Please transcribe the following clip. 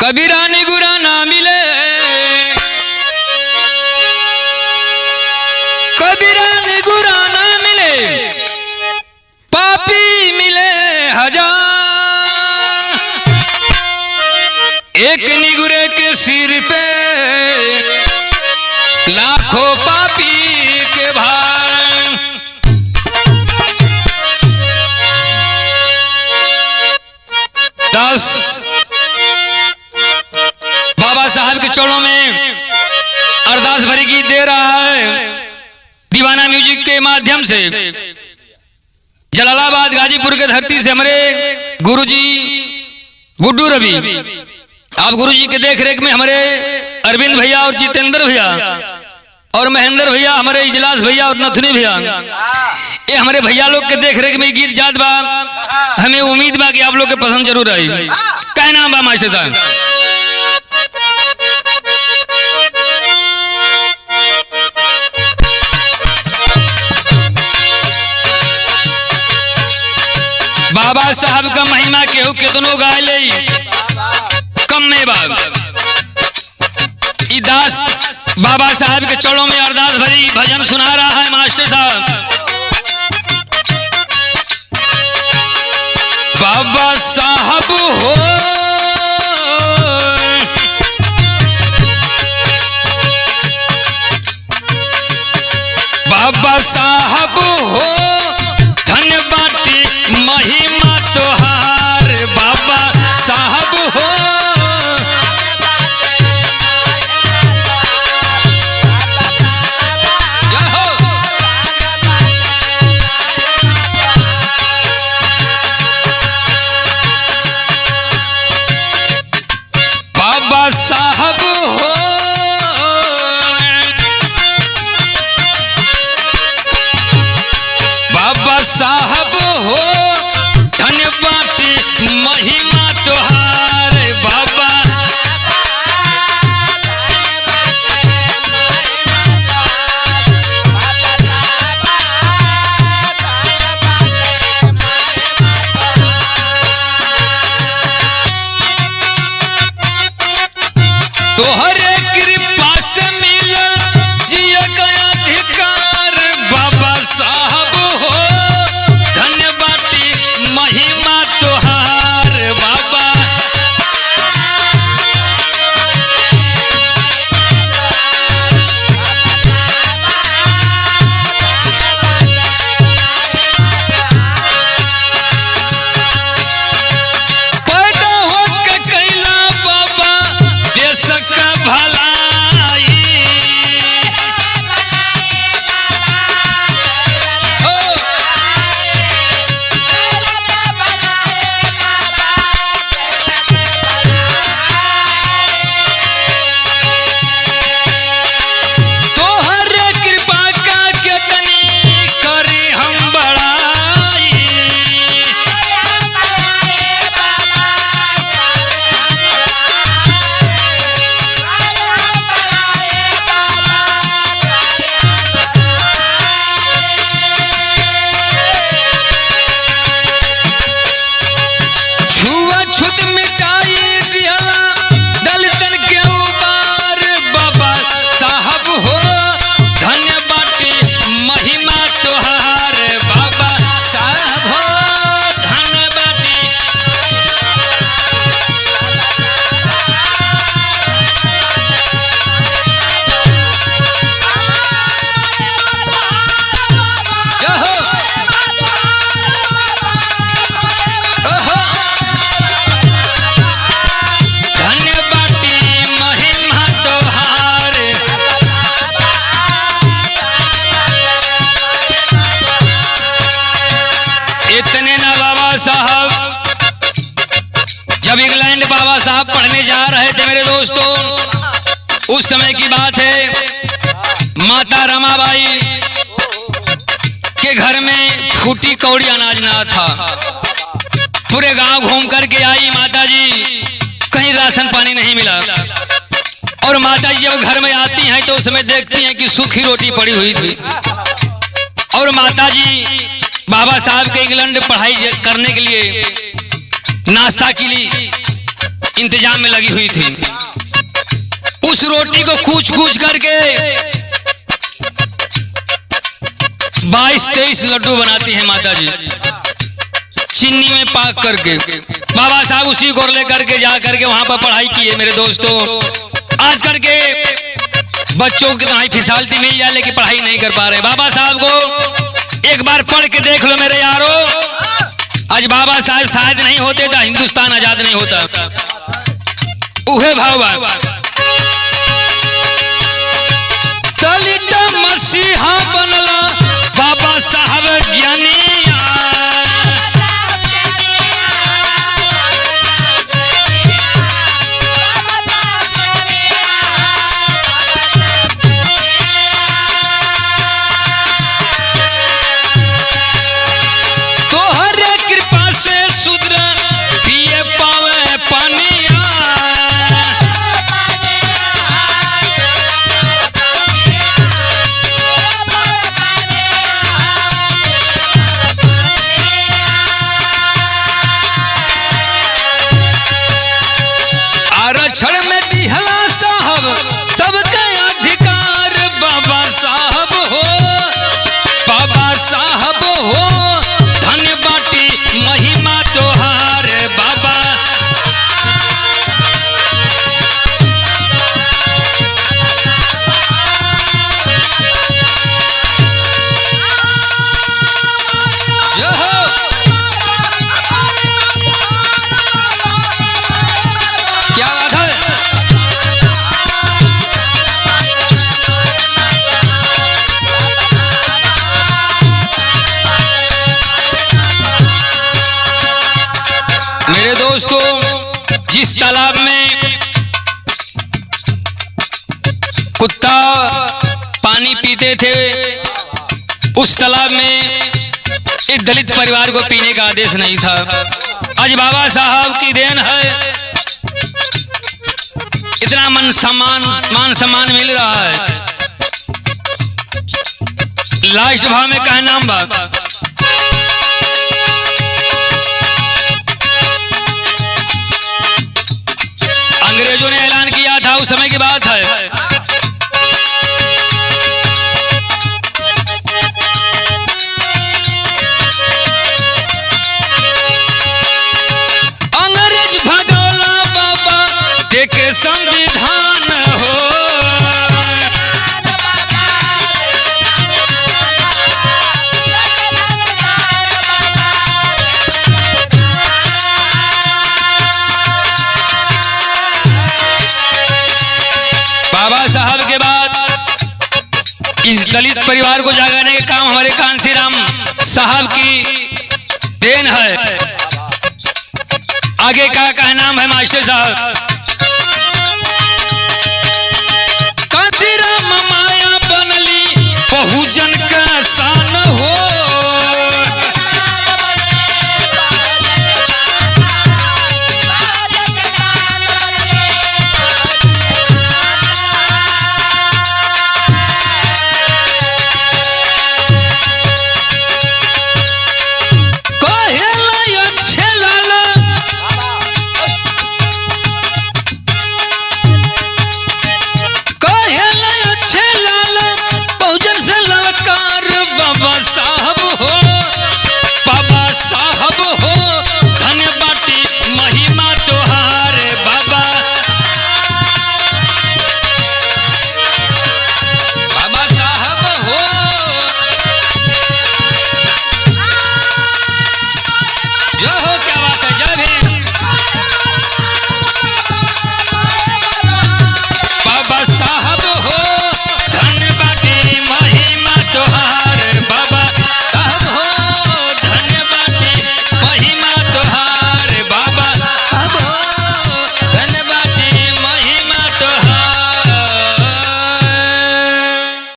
कबीरा निगुरा ना मिले, कबीरा निगुरा ना मिले, पापी मिले हजार। एक निगुरे के सिर पे लाखों पापी के भार। दास बाबा साहब के चरणों में अरदास भरी गीत दे रहा है दीवाना म्यूजिक के माध्यम से। जलालाबाद गाजीपुर के धरती से हमारे गुरुजी गुड्डू रवि, आप गुरुजी के देख रेख में हमारे अरविंद भैया और जितेंद्र भैया और महेंद्र भैया, हमारे इजलास भैया और नथुनी भैया, ये हमारे भैया लोग के देख रेख में गीत जात बा। हमें उम्मीद बा कि आप लोग के पसंद जरूर आई। क्या नाम बा मास्टर साहब? बाबा साहब का महिमा केहू कितनो गाय ले कम में बाब। दास बाबा साहब के चरणों में अरदास भरी भजन सुना रहा है मास्टर साहब। बाबा साहब हो बाबा साहब हो धन बाटी महिमा तोहार। बाबा साहब हो बाबा साहब हो बाबा साहब हो धन बाटी महिमा तोहार। बाबा तोहरे कृपा से मिलल जिय गया अधिकार। बाबा साहब हो धन्य बाटी महिमा तोहार। बाबा पैदा होके कैला बाबा देश का भलाई। तोहरे कृपा का कितनी करी हम बड़ाई। छुआछूत मिटाई दिहला दलितन के उबार। बाबा साहब हो धन्य बाटी महिमा तोहार। बाबा साहब हो धन्य बाटी धन्य बाटी महिमा तोहार। इतने ना बाबा साहब जब इंग्लैंड बाबा साहब पढ़ने जा रहे थे मेरे दोस्तों, उस समय की बात है। माता रमाबाई के घर में फूटी कौड़ी अनाज ना था। पूरे गांव घूम करके आई माता जी, कहीं राशन पानी नहीं मिला। और माता जी जब घर में आती हैं तो उस समय देखती हैं कि सूखी रोटी पड़ी हुई थी। और माता जी बाबा साहब के इंग्लैंड पढ़ाई करने के लिए नाश्ता के लिए इंतजाम में लगी हुई थी। उस रोटी को कूच कूच करके 22-23 लड्डू बनाती है माता जी, चीनी में पाक करके। बाबा साहब उसी को लेकर के जा करके वहां पर पढ़ाई की है। मेरे दोस्तों, आज करके बच्चों की तरह फिसलती मिल जाए लेकिन पढ़ाई नहीं कर पा रहे। बाबा साहब को एक बार पढ़ के देख लो मेरे यारो। आज बाबा साहब शायद नहीं होते तो हिंदुस्तान आजाद नहीं होता। उहे भाव दलित मसीहा बनला बाबा साहब ज्ञानी। आरक्षण में दिहला साहब सबके अधिकार बाबा साहब हो, बाबा साहब हो। धन्य बाटी महिमा तोहार बाबा। क्या बात है? मेरे दोस्तों, जिस तालाब में कुत्ता पानी पीते थे उस तालाब में एक दलित परिवार को पीने का आदेश नहीं था। आज बाबा साहब की देन है, इतना मान सम्मान मिल रहा है। लास्ट भाव में कहा नाम बाबा अंग्रेजों ने ऐलान किया था, उस समय की बात है। अंग्रेज भगोला बाबा देखे संविधान हो। बाबा साहब के बाद इस दलित परिवार को जागाने का काम हमारे कांसीराम साहब की देन है। आगे का नाम है मास्टर साहब। कांसीराम माया बनली बहुजन